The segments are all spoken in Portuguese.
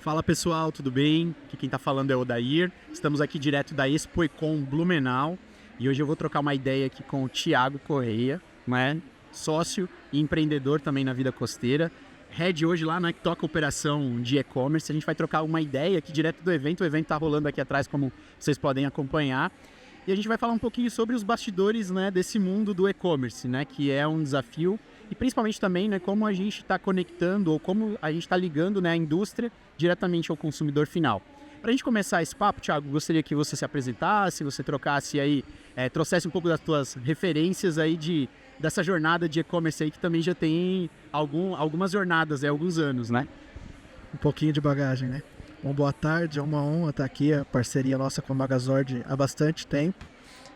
Fala pessoal, tudo bem? Aqui quem está falando é o Odair. Estamos aqui direto da Expo Econ Blumenau e hoje eu vou trocar uma ideia aqui com o Thiago Correia, né? Sócio e empreendedor também na vida costeira. Head hoje lá, né, que toca operação de e-commerce. A gente vai trocar uma ideia aqui direto do evento. O evento está rolando aqui atrás, como vocês podem acompanhar. E a gente vai falar um pouquinho sobre os bastidores, né, desse mundo do e-commerce, né, que é um desafio. E principalmente também, né, como a gente está conectando ou como a gente está ligando, né, a indústria diretamente ao consumidor final. Para a gente começar esse papo, Thiago, gostaria que você se apresentasse, você trocasse aí, trouxesse um pouco das tuas referências aí dessa jornada de e-commerce aí que também já tem algumas jornadas, alguns anos, né? Um pouquinho de bagagem, né? Bom, boa tarde, é uma honra estar aqui, a parceria nossa com a Magazord há bastante tempo.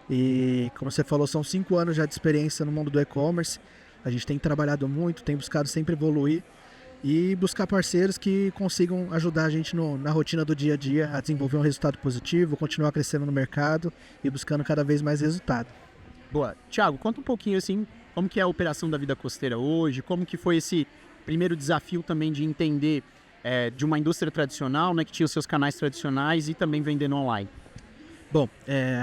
E como você falou, são 5 anos já de experiência no mundo do e-commerce. A gente tem trabalhado muito, tem buscado sempre evoluir e buscar parceiros que consigam ajudar a gente na rotina do dia a dia a desenvolver um resultado positivo, continuar crescendo no mercado e buscando cada vez mais resultado. Boa. Thiago, conta um pouquinho assim, como que é a operação da vida costeira hoje, como que foi esse primeiro desafio também de entender de uma indústria tradicional, né, que tinha os seus canais tradicionais e também vendendo online. Bom,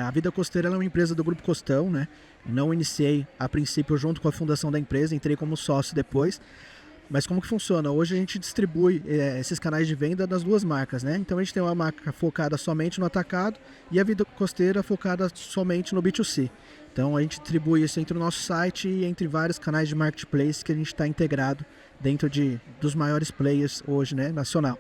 a Vida Costeira é uma empresa do Grupo Costão, né? Não iniciei a princípio junto com a fundação da empresa, entrei como sócio depois. Mas como que funciona? Hoje a gente distribui esses canais de venda das duas marcas, né? Então a gente tem uma marca focada somente no atacado e a Vida Costeira focada somente no B2C. Então a gente distribui isso entre o nosso site e entre vários canais de marketplace que a gente está integrado dentro dos maiores players hoje, né, nacional.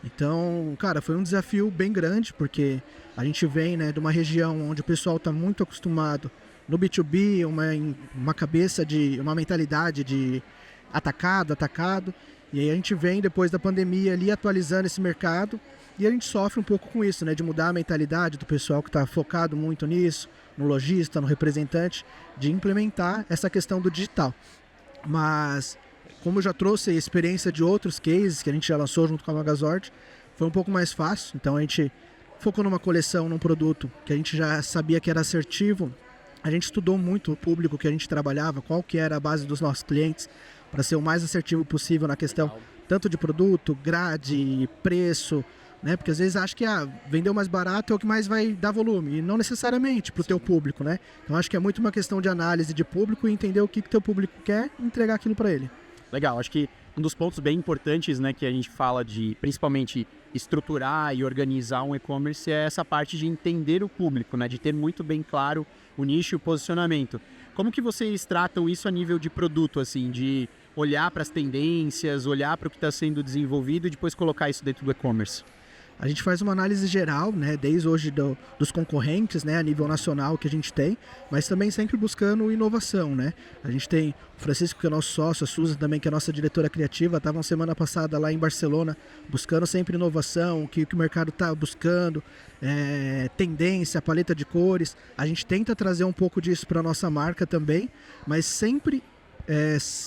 Então, cara, foi um desafio bem grande, porque a gente vem, né, de uma região onde o pessoal está muito acostumado no B2B, uma cabeça uma mentalidade de atacado, e aí a gente vem depois da pandemia ali atualizando esse mercado e a gente sofre um pouco com isso, né, de mudar a mentalidade do pessoal que está focado muito nisso, no lojista, no representante, de implementar essa questão do digital. Mas como eu já trouxe a experiência de outros cases que a gente já lançou junto com a Magazord, foi um pouco mais fácil. Então a gente focou numa coleção, num produto que a gente já sabia que era assertivo. A gente estudou muito o público que a gente trabalhava, qual que era a base dos nossos clientes, para ser o mais assertivo possível na questão tanto de produto, grade, preço, né? Porque às vezes acha que vender o mais barato é o que mais vai dar volume, e não necessariamente para o teu público, né? Então acho que é muito uma questão de análise de público e entender o que teu público quer e entregar aquilo para ele. Legal, acho que um dos pontos bem importantes, né, que a gente fala de principalmente estruturar e organizar um e-commerce é essa parte de entender o público, né, de ter muito bem claro o nicho e o posicionamento. Como que vocês tratam isso a nível de produto, assim, de olhar para as tendências, olhar para o que está sendo desenvolvido e depois colocar isso dentro do e-commerce? A gente faz uma análise geral, né, desde hoje dos concorrentes, né, a nível nacional que a gente tem, mas também sempre buscando inovação, né? A gente tem o Francisco, que é nosso sócio, a Susan também, que é nossa diretora criativa, estavam semana passada lá em Barcelona buscando sempre inovação, o que o mercado está buscando, tendência, paleta de cores. A gente tenta trazer um pouco disso para a nossa marca também, mas sempre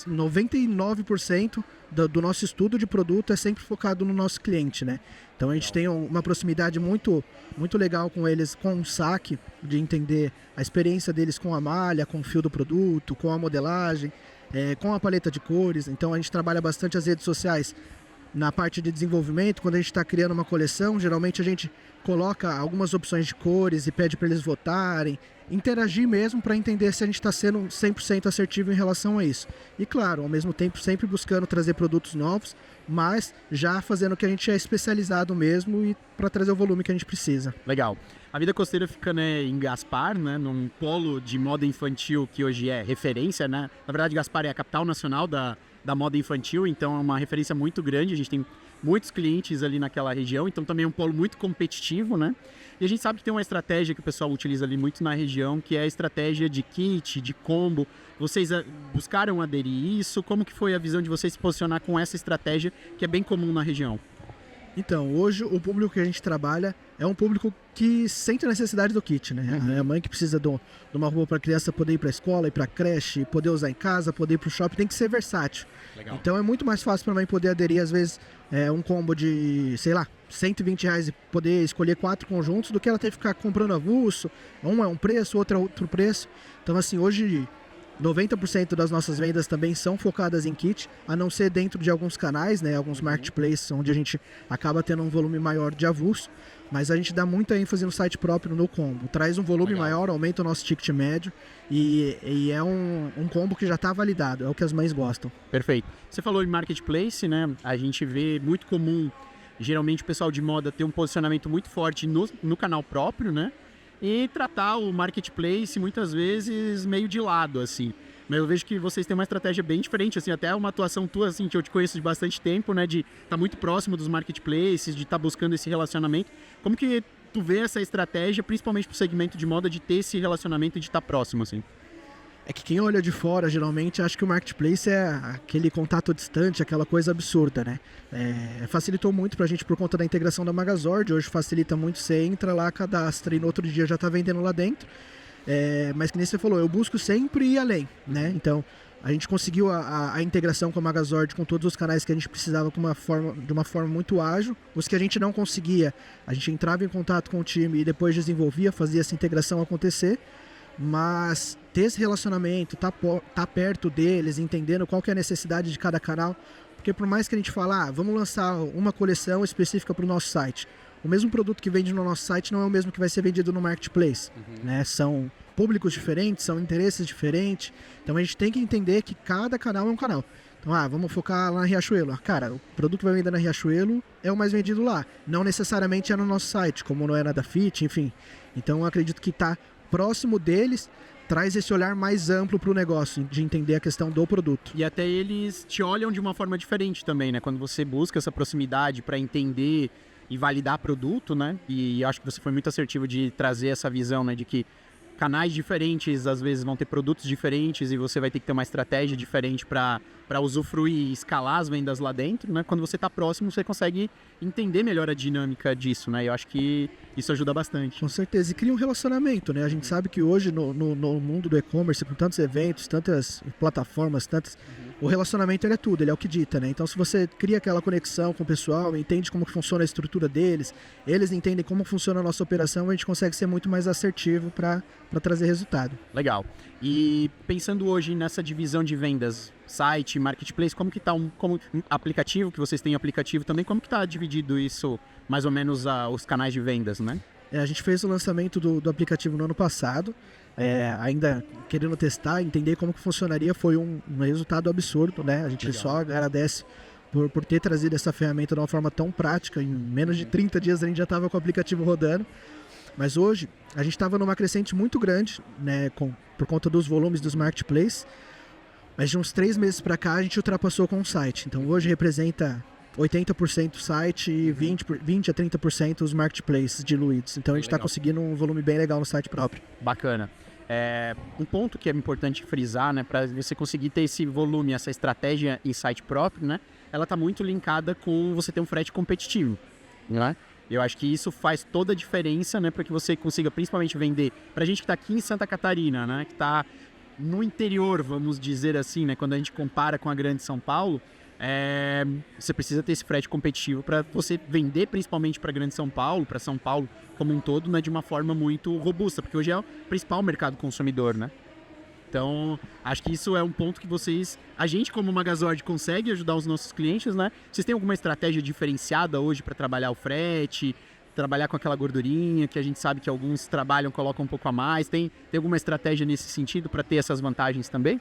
99% do nosso estudo de produto é sempre focado no nosso cliente, né? Então a gente tem uma proximidade muito, muito legal com eles, com o saque, de entender a experiência deles com a malha, com o fio do produto, com a modelagem, com a paleta de cores. Então a gente trabalha bastante as redes sociais na parte de desenvolvimento. Quando a gente está criando uma coleção, geralmente a gente coloca algumas opções de cores e pede para eles votarem, interagir mesmo para entender se a gente está sendo 100% assertivo em relação a isso. E claro, ao mesmo tempo sempre buscando trazer produtos novos, mas já fazendo o que a gente é especializado mesmo e para trazer o volume que a gente precisa. Legal. A Vida Costeira fica, né, em Gaspar, né, num polo de moda infantil que hoje é referência, né? Na verdade, Gaspar é a capital nacional da moda infantil, então é uma referência muito grande. A gente tem muitos clientes ali naquela região, então também é um polo muito competitivo, né? E a gente sabe que tem uma estratégia que o pessoal utiliza ali muito na região, que é a estratégia de kit, de combo. Vocês buscaram aderir isso? Como que foi a visão de vocês se posicionar com essa estratégia que é bem comum na região? Então, hoje o público que a gente trabalha é um público que sente a necessidade do kit, né? É a mãe que precisa de uma roupa para a criança poder ir para a escola, ir para a creche, poder usar em casa, poder ir para o shopping, tem que ser versátil. Legal. Então é muito mais fácil para a mãe poder aderir, às vezes, um combo de, sei lá, R$120 e poder escolher 4 conjuntos, do que ela ter que ficar comprando avulso. Um é um preço, outro é outro preço. Então, assim, hoje 90% das nossas vendas também são focadas em kit, a não ser dentro de alguns canais, né, alguns marketplaces, onde a gente acaba tendo um volume maior de avulso, mas a gente dá muita ênfase no site próprio, no combo. Traz um volume maior, aumenta o nosso ticket médio e é um combo que já está validado, é o que as mães gostam. Perfeito. Você falou em marketplace, né? A gente vê muito comum, geralmente o pessoal de moda ter um posicionamento muito forte no canal próprio, né? E tratar o marketplace muitas vezes meio de lado, assim. Mas eu vejo que vocês têm uma estratégia bem diferente, assim, até uma atuação tua, assim, que eu te conheço de bastante tempo, né? De estar muito próximo dos marketplaces, de estar buscando esse relacionamento. Como que tu vê essa estratégia, principalmente pro segmento de moda, de ter esse relacionamento e de estar próximo, assim? É que quem olha de fora, geralmente, acha que o marketplace é aquele contato distante, aquela coisa absurda, né? Facilitou muito pra gente por conta da integração da Magazord. Hoje facilita muito, você entra lá, cadastra e no outro dia já tá vendendo lá dentro. Mas que nem você falou, eu busco sempre ir além, né? Então, a gente conseguiu a integração com a Magazord, com todos os canais que a gente precisava de uma forma muito ágil. Os que a gente não conseguia, a gente entrava em contato com o time e depois desenvolvia, fazia essa integração acontecer. Mas ter esse relacionamento, tá perto deles, entendendo qual que é a necessidade de cada canal, porque por mais que a gente fale, vamos lançar uma coleção específica para o nosso site, o mesmo produto que vende no nosso site não é o mesmo que vai ser vendido no marketplace, né? São públicos diferentes, são interesses diferentes, então a gente tem que entender que cada canal é um canal. Então, vamos focar lá na Riachuelo. Cara, o produto que vai vender na Riachuelo é o mais vendido lá, não necessariamente é no nosso site, como não é na da Fit, enfim. Então eu acredito que tá próximo deles, traz esse olhar mais amplo para o negócio, de entender a questão do produto. E até eles te olham de uma forma diferente também, né? Quando você busca essa proximidade para entender e validar produto, né? E acho que você foi muito assertivo de trazer essa visão, né? De que canais diferentes às vezes vão ter produtos diferentes e você vai ter que ter uma estratégia diferente para usufruir e escalar as vendas lá dentro, né? Quando você está próximo, você consegue entender melhor a dinâmica disso, né? E eu acho que isso ajuda bastante. Com certeza, e cria um relacionamento, né? A gente sabe que hoje no mundo do e-commerce, com tantos eventos, tantas plataformas, o relacionamento ele é tudo, ele é o que dita, né? Então se você cria aquela conexão com o pessoal, entende como que funciona a estrutura deles, eles entendem como funciona a nossa operação, a gente consegue ser muito mais assertivo para trazer resultado. Legal. E pensando hoje nessa divisão de vendas, site, marketplace, como que está como aplicativo, que vocês têm aplicativo também, como que está dividido isso, mais ou menos, os canais de vendas, né? A gente fez o lançamento do aplicativo no ano passado, ainda querendo testar, entender como que funcionaria, foi um resultado absurdo, né? A gente Legal. só agradece por ter trazido essa ferramenta de uma forma tão prática, em menos de 30 dias a gente já estava com o aplicativo rodando. Mas hoje, a gente estava numa crescente muito grande, né, por conta dos volumes dos marketplaces, mas de uns 3 meses para cá a gente ultrapassou com o site. Então hoje representa 80% o site e 20 a 30% os marketplaces diluídos. Então a gente está conseguindo um volume bem legal no site próprio. Bacana. Um ponto que é importante frisar, né, para você conseguir ter esse volume, essa estratégia em site próprio, né, ela está muito linkada com você ter um frete competitivo, né? Eu acho que isso faz toda a diferença, né, para que você consiga principalmente vender para a gente que está aqui em Santa Catarina, né, que está no interior, vamos dizer assim, né, quando a gente compara com a grande São Paulo, você precisa ter esse frete competitivo para você vender principalmente para a grande São Paulo, para São Paulo como um todo, né, de uma forma muito robusta, porque hoje é o principal mercado consumidor, né? Então, acho que isso é um ponto que a gente como Magazord consegue ajudar os nossos clientes, né? Vocês têm alguma estratégia diferenciada hoje para trabalhar o frete, trabalhar com aquela gordurinha que a gente sabe que alguns trabalham, colocam um pouco a mais? Tem alguma estratégia nesse sentido para ter essas vantagens também?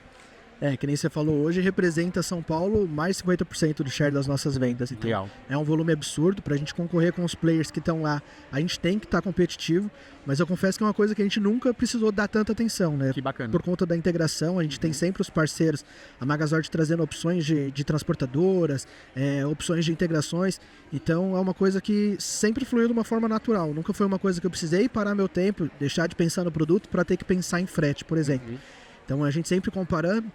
Que nem você falou, hoje representa São Paulo mais 50% do share das nossas vendas. Então, legal. É um volume absurdo. Para a gente concorrer com os players que estão lá, a gente tem que estar competitivo, mas eu confesso que é uma coisa que a gente nunca precisou dar tanta atenção, né? Que bacana. Por conta da integração, a gente tem sempre os parceiros, a Magazord trazendo opções de transportadoras, opções de integrações. Então é uma coisa que sempre fluiu de uma forma natural. Nunca foi uma coisa que eu precisei parar meu tempo, deixar de pensar no produto para ter que pensar em frete, por exemplo. Então a gente sempre comparando.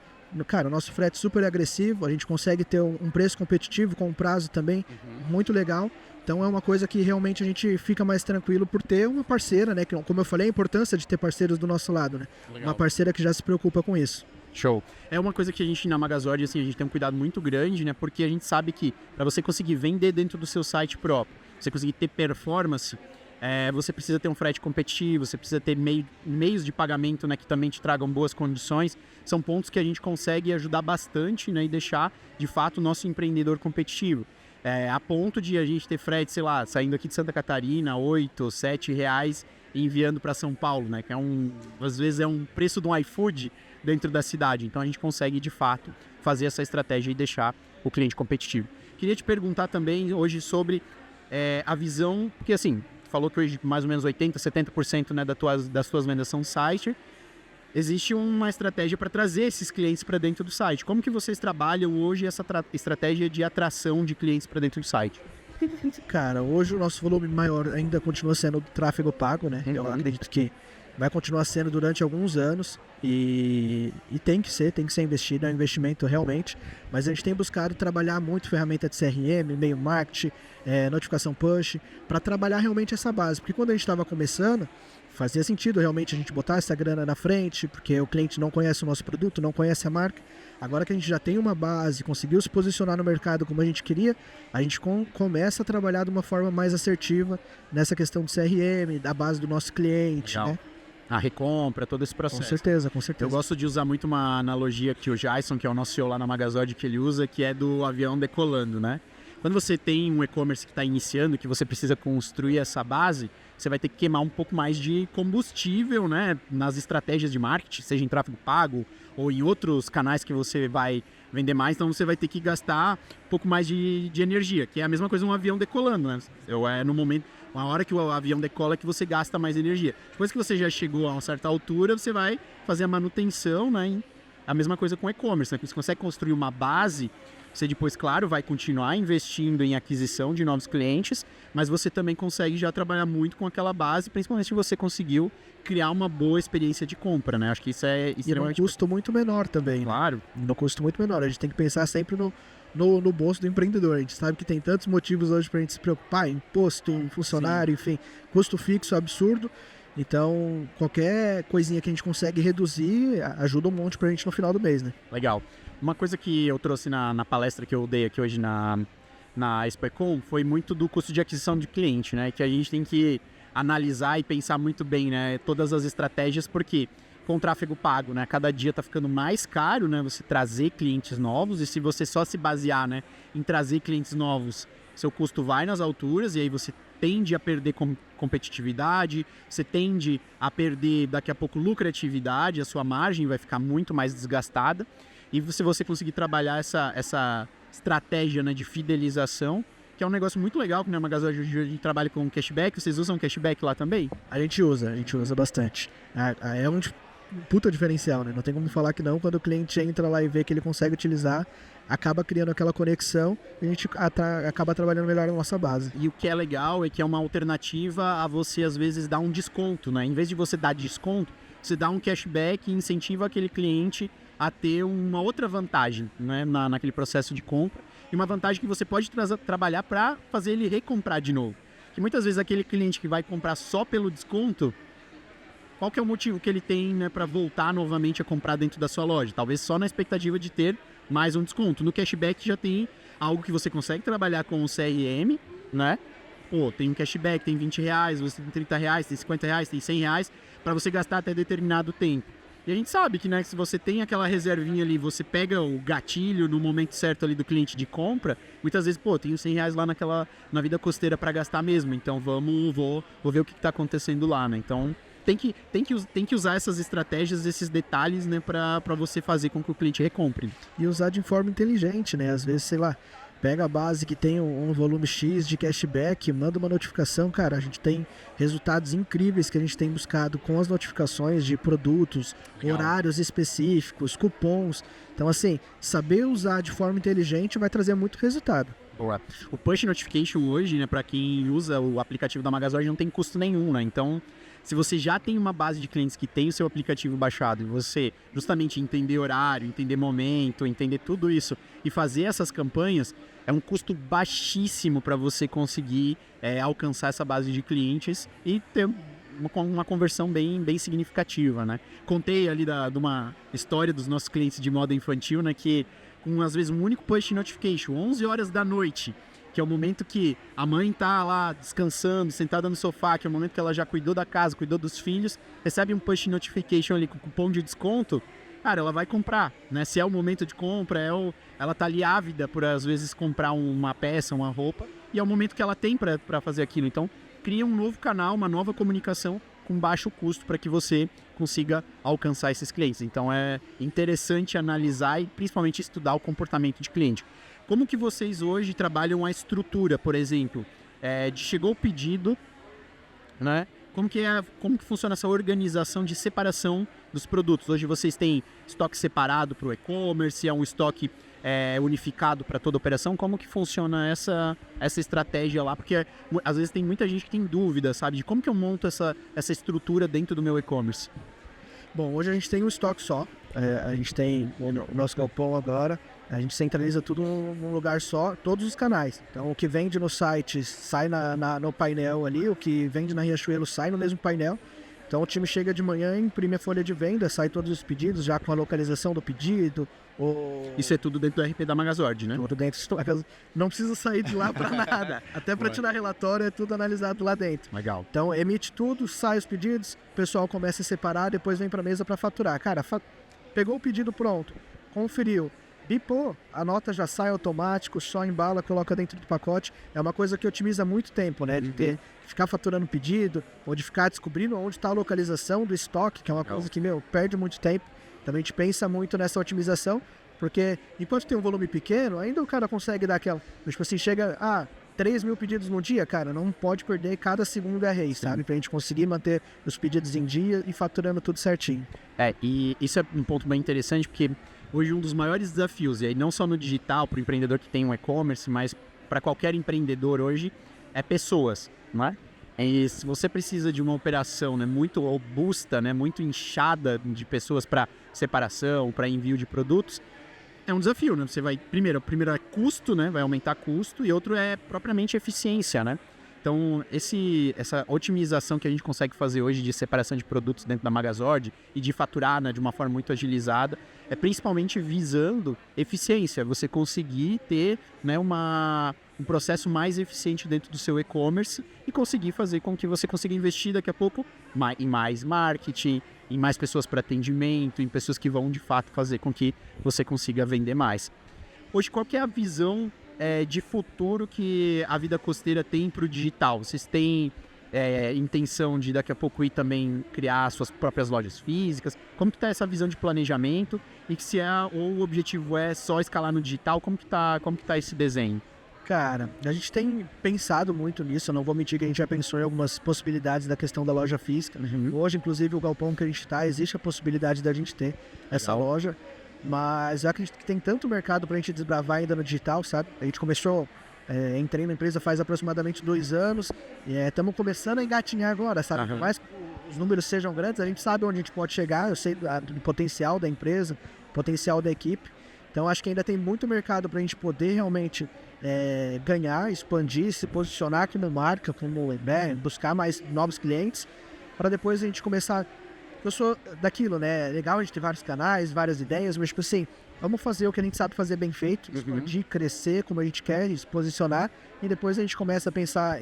Cara, o nosso frete é super agressivo, a gente consegue ter um preço competitivo com um prazo também muito legal. Então é uma coisa que realmente a gente fica mais tranquilo por ter uma parceira, né? Que, como eu falei, a importância de ter parceiros do nosso lado, né? Legal. Uma parceira que já se preocupa com isso. Show. É uma coisa que a gente na Magazord, assim, a gente tem um cuidado muito grande, né? Porque a gente sabe que para você conseguir vender dentro do seu site próprio, você conseguir ter performance, você precisa ter um frete competitivo, você precisa ter meios de pagamento, né, que também te tragam boas condições. São pontos que a gente consegue ajudar bastante, né, e deixar, de fato, o nosso empreendedor competitivo. A ponto de a gente ter frete, sei lá, saindo aqui de Santa Catarina, R$8, R$7 e enviando para São Paulo, né, que às vezes é um preço de um iFood dentro da cidade. Então a gente consegue, de fato, fazer essa estratégia e deixar o cliente competitivo. Queria te perguntar também hoje sobre a visão, porque assim, falou que hoje mais ou menos 80%, 70%, né, das tuas vendas são site. Existe uma estratégia para trazer esses clientes para dentro do site. Como que vocês trabalham hoje essa estratégia de atração de clientes para dentro do site? Cara, hoje o nosso volume maior ainda continua sendo o tráfego pago, né? Eu acredito que vai continuar sendo durante alguns anos e tem que ser investido, é um investimento realmente, mas a gente tem buscado trabalhar muito ferramenta de CRM, e-mail marketing, notificação push, para trabalhar realmente essa base, porque quando a gente estava começando, fazia sentido realmente a gente botar essa grana na frente, porque o cliente não conhece o nosso produto, não conhece a marca. Agora que a gente já tem uma base, conseguiu se posicionar no mercado como a gente queria, a gente começa a trabalhar de uma forma mais assertiva nessa questão de CRM, da base do nosso cliente, né? A recompra, todo esse processo. Com certeza, com certeza. Eu gosto de usar muito uma analogia que o Jason, que é o nosso CEO lá na Magazord, que ele usa, que é do avião decolando, né? Quando você tem um e-commerce que está iniciando, que você precisa construir essa base, você vai ter que queimar um pouco mais de combustível, né, nas estratégias de marketing, seja em tráfego pago ou em outros canais que você vai vender mais, então você vai ter que gastar um pouco mais de energia, que é a mesma coisa um avião decolando, né? No momento, uma hora que o avião decola é que você gasta mais energia. Depois que você já chegou a uma certa altura, você vai fazer a manutenção, né? A mesma coisa com e-commerce, né? Você consegue construir uma base. Você depois, claro, vai continuar investindo em aquisição de novos clientes, mas você também consegue já trabalhar muito com aquela base, principalmente se você conseguiu criar uma boa experiência de compra, né? Acho que isso é extremamente... E num custo muito menor também. Claro. Né? Num custo muito menor. A gente tem que pensar sempre no bolso do empreendedor. A gente sabe que tem tantos motivos hoje pra gente se preocupar, imposto, funcionário, enfim, custo fixo absurdo. Então, qualquer coisinha que a gente consegue reduzir ajuda um monte pra gente no final do mês, né? Legal. Uma coisa que eu trouxe na palestra que eu dei aqui hoje na ExpoEcon foi muito do custo de aquisição de cliente, né? Que a gente tem que analisar e pensar muito bem, né? Todas as estratégias, porque com o tráfego pago, né? Cada dia está ficando mais caro, né? Você trazer clientes novos, e se você só se basear, né, em trazer clientes novos, seu custo vai nas alturas e aí você tende a perder competitividade, você tende a perder daqui a pouco lucratividade, a sua margem vai ficar muito mais desgastada. E se você conseguir trabalhar essa estratégia, né, de fidelização, que é um negócio muito legal, que na Magazine a gente trabalha com cashback. Vocês usam cashback lá também? A gente usa bastante. É um puta diferencial, né? Não tem como falar que não. Quando o cliente entra lá e vê que ele consegue utilizar, acaba criando aquela conexão e a gente acaba trabalhando melhor na nossa base. E o que é legal é que é uma alternativa a você, às vezes, dar um desconto, né? Em vez de você dar desconto, você dá um cashback e incentiva aquele cliente a ter uma outra vantagem, né, naquele processo de compra, e uma vantagem que você pode trabalhar para fazer ele recomprar de novo. Que muitas vezes aquele cliente que vai comprar só pelo desconto, qual que é o motivo que ele tem, né, para voltar novamente a comprar dentro da sua loja? Talvez só na expectativa de ter mais um desconto. No cashback já tem algo que você consegue trabalhar com o CRM, né? Pô, tem um cashback, tem R$20, você tem R$30, tem R$50, tem R$100 para você gastar até determinado tempo. E a gente sabe que, né, se você tem aquela reservinha ali, você pega o gatilho no momento certo ali do cliente de compra, muitas vezes, pô, tenho R$100 lá na vida costeira para gastar mesmo, então vou ver o que está acontecendo lá, né? Então tem que usar essas estratégias, esses detalhes, né, para você fazer com que o cliente recompre. E usar de forma inteligente, né? Às vezes, sei lá, pega a base que tem um volume X de cashback, manda uma notificação, cara, a gente tem resultados incríveis que a gente tem buscado com as notificações de produtos, legal, horários específicos, cupons. Então, assim, saber usar de forma inteligente vai trazer muito resultado. Boa. O Push Notification hoje, né, para quem usa o aplicativo da Magazine, não tem custo nenhum, né? Então, se você já tem uma base de clientes que tem o seu aplicativo baixado e você justamente entender horário, entender momento, entender tudo isso e fazer essas campanhas, é um custo baixíssimo para você conseguir alcançar essa base de clientes e ter uma conversão bem significativa, né? Contei ali de uma história dos nossos clientes de moda infantil, né, que com às vezes um único push notification, 11 horas da noite, que é o momento que a mãe tá lá descansando, sentada no sofá, que é o momento que ela já cuidou da casa, cuidou dos filhos, recebe um push notification ali com cupom de desconto, cara, ela vai comprar, né? Se é o momento de compra, ela tá ali ávida por, às vezes, comprar uma peça, uma roupa, e é o momento que ela tem para fazer aquilo. Então, cria um novo canal, uma nova comunicação com baixo custo para que você consiga alcançar esses clientes. Então, é interessante analisar e, principalmente, estudar o comportamento de cliente. Como que vocês hoje trabalham a estrutura, por exemplo? Chegou o pedido, né? Como que funciona essa organização de separação dos produtos? Hoje vocês têm estoque separado para o e-commerce, é um estoque unificado para toda a operação. Como que funciona essa estratégia lá? Porque às vezes tem muita gente que tem dúvida, sabe? De como que eu monto essa estrutura dentro do meu e-commerce. Bom, hoje a gente tem um estoque só. A gente tem o nosso galpão agora. A gente centraliza tudo num lugar só, todos os canais. Então, o que vende no site sai no painel ali, o que vende na Riachuelo sai no mesmo painel. Então, o time chega de manhã, imprime a folha de venda, sai todos os pedidos, já com a localização do pedido. Isso é tudo dentro do RP da Magazord, né? Tudo dentro. Não precisa sair de lá para nada. Até para tirar relatório, é tudo analisado lá dentro. Legal. Então, emite tudo, sai os pedidos, o pessoal começa a separar, depois vem para a mesa para faturar. Cara, pegou o pedido pronto, conferiu. Bipou, a nota já sai automático, só embala, coloca dentro do pacote. É uma coisa que otimiza muito tempo, né? De ficar faturando pedido, ou de ficar descobrindo onde está a localização do estoque, que é uma coisa que, perde muito tempo. Também a gente pensa muito nessa otimização, porque enquanto tem um volume pequeno, ainda o cara consegue dar aquela... Tipo assim, chega a 3 mil pedidos no dia, cara, não pode perder cada segundo é rei, sabe? Pra gente conseguir manter os pedidos em dia e faturando tudo certinho. E isso é um ponto bem interessante, porque hoje um dos maiores desafios, e aí não só no digital, para o empreendedor que tem um e-commerce, mas para qualquer empreendedor hoje, é pessoas, não é? E se você precisa de uma operação, né, muito robusta, né, muito inchada de pessoas para separação, para envio de produtos, é um desafio, né? Você vai, primeiro é custo, né? Vai aumentar custo, e outro é propriamente eficiência, né? Então, essa otimização que a gente consegue fazer hoje de separação de produtos dentro da Magazord e de faturar, né, de uma forma muito agilizada, é principalmente visando eficiência, você conseguir ter, né, um processo mais eficiente dentro do seu e-commerce e conseguir fazer com que você consiga investir daqui a pouco em mais marketing, em mais pessoas para atendimento, em pessoas que vão de fato fazer com que você consiga vender mais. Hoje, qual que é a visão de futuro que a Vida Costeira tem para o digital? Vocês têm intenção de daqui a pouco ir também criar suas próprias lojas físicas? Como que está essa visão de planejamento? E que se o objetivo é só escalar no digital, como que tá esse desenho? Cara, a gente tem pensado muito nisso, eu não vou mentir que a gente já pensou em algumas possibilidades da questão da loja física. Hoje, inclusive, o galpão que a gente está, existe a possibilidade da gente ter essa loja, mas eu acredito que tem tanto mercado pra gente desbravar ainda no digital, sabe? A gente começou, entrei na empresa faz aproximadamente 2 anos, e estamos começando a engatinhar agora, sabe? Por mais que os números sejam grandes, a gente sabe onde a gente pode chegar, eu sei do potencial da empresa, potencial da equipe. Então acho que ainda tem muito mercado para a gente poder realmente ganhar, expandir, se posicionar aqui na marca, como buscar mais novos clientes, para depois a gente começar. Eu sou daquilo, né? É legal a gente ter vários canais, várias ideias, mas tipo assim, vamos fazer o que a gente sabe fazer bem feito, expandir, crescer como a gente quer, se posicionar, e depois a gente começa a pensar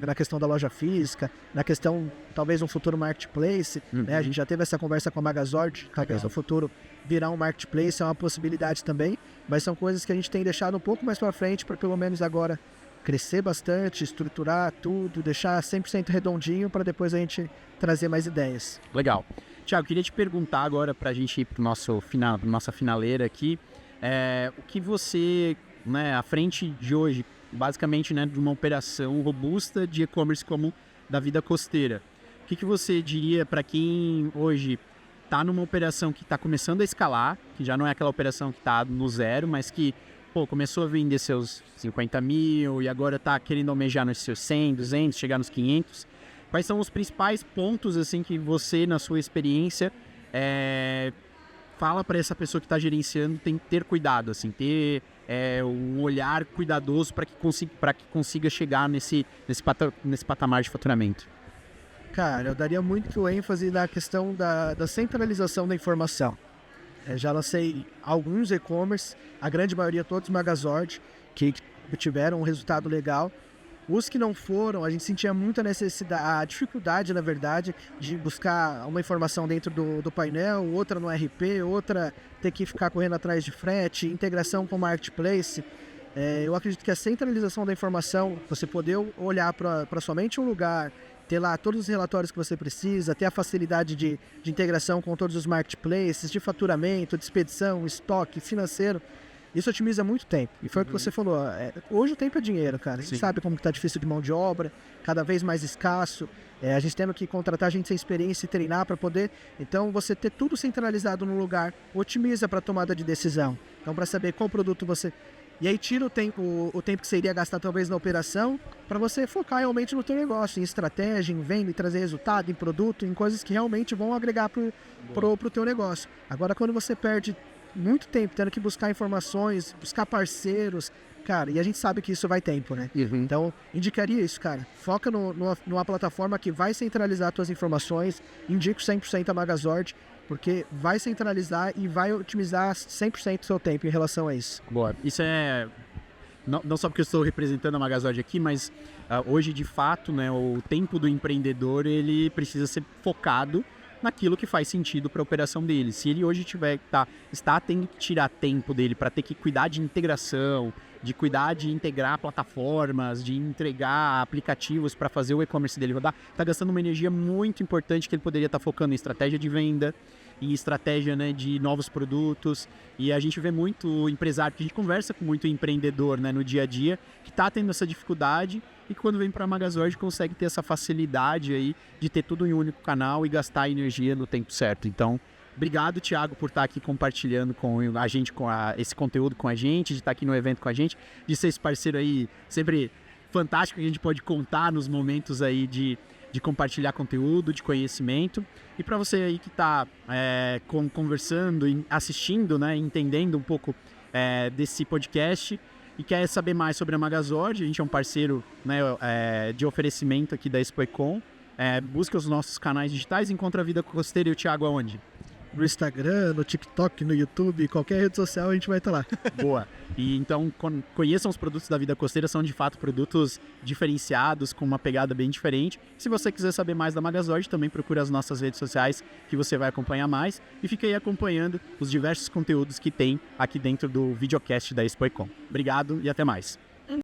na questão da loja física, na questão, talvez, um futuro marketplace, né? A gente já teve essa conversa com a Magazord, talvez no futuro virar um marketplace é uma possibilidade também, mas são coisas que a gente tem deixado um pouco mais para frente, para pelo menos agora crescer bastante, estruturar tudo, deixar 100% redondinho, para depois a gente trazer mais ideias. Legal. Thiago, queria te perguntar agora, para a gente ir para nossa finaleira aqui, o que você, né, à frente de hoje, basicamente, né, de uma operação robusta de e-commerce como da Vida Costeira, o que você diria para quem hoje está numa operação que está começando a escalar, que já não é aquela operação que está no zero, mas que começou a vender seus 50 mil e agora está querendo almejar nos seus 100, 200, chegar nos 500. Quais são os principais pontos assim que você, na sua experiência, fala para essa pessoa que está gerenciando tem que ter cuidado, assim, ter um olhar cuidadoso para que consiga chegar nesse patamar de faturamento? Cara, eu daria muito ênfase na questão da centralização da informação. Já lancei alguns e-commerce, a grande maioria todos Magazord, que obtiveram um resultado legal. Os que não foram, a gente sentia muita necessidade, a dificuldade, na verdade, de buscar uma informação dentro do painel, outra no RP, outra ter que ficar correndo atrás de frete, integração com o marketplace. Eu acredito que a centralização da informação, você poder olhar para somente um lugar, ter lá todos os relatórios que você precisa, ter a facilidade de integração com todos os marketplaces, de faturamento, de expedição, estoque, financeiro, isso otimiza muito tempo. E foi o que você falou, hoje o tempo é dinheiro, cara. A gente sabe como que tá difícil de mão de obra, cada vez mais escasso, a gente tendo que contratar gente sem experiência e treinar para poder... Então, você ter tudo centralizado no lugar, otimiza para tomada de decisão. Então, para saber qual produto você... E aí tira o tempo que você iria gastar talvez na operação para você focar realmente no teu negócio, em estratégia, em venda, em trazer resultado, em produto, em coisas que realmente vão agregar pro teu negócio. Agora, quando você perde muito tempo tendo que buscar informações, buscar parceiros, cara, e a gente sabe que isso vai tempo, né? Então, indicaria isso, cara. Foca numa plataforma que vai centralizar tuas informações, indico 100% a Magazord, porque vai centralizar e vai otimizar 100% do seu tempo em relação a isso. Boa. Isso é... Não só porque eu estou representando a Magazord aqui, mas hoje, de fato, né, o tempo do empreendedor, ele precisa ser focado naquilo que faz sentido para a operação dele. Se ele hoje está tendo que tirar tempo dele para ter que cuidar de integração, de cuidar de integrar plataformas, de entregar aplicativos para fazer o e-commerce dele rodar, está gastando uma energia muito importante que ele poderia estar focando em estratégia de venda, em estratégia, né, de novos produtos. E a gente vê muito empresário, que a gente conversa com muito empreendedor, né, no dia a dia, que está tendo essa dificuldade e que quando vem para a Magazord consegue ter essa facilidade aí de ter tudo em um único canal e gastar a energia no tempo certo. Então, obrigado, Thiago, por estar aqui compartilhando com a gente, esse conteúdo com a gente, de estar aqui no evento com a gente, de ser esse parceiro aí sempre fantástico que a gente pode contar nos momentos aí de compartilhar conteúdo, de conhecimento. E para você aí que está conversando, assistindo, né, entendendo um pouco desse podcast e quer saber mais sobre a Magazord, a gente é um parceiro, né, de oferecimento aqui da ExpoEcon. Busca os nossos canais digitais, encontra a Vida Costeira e o Thiago aonde? No Instagram, no TikTok, no YouTube, qualquer rede social a gente vai estar lá. Boa. E então conheçam os produtos da Vida Costeira, são de fato produtos diferenciados, com uma pegada bem diferente. Se você quiser saber mais da Magazord, também procure as nossas redes sociais que você vai acompanhar mais. E fique aí acompanhando os diversos conteúdos que tem aqui dentro do videocast da ExpoEcon. Obrigado e até mais.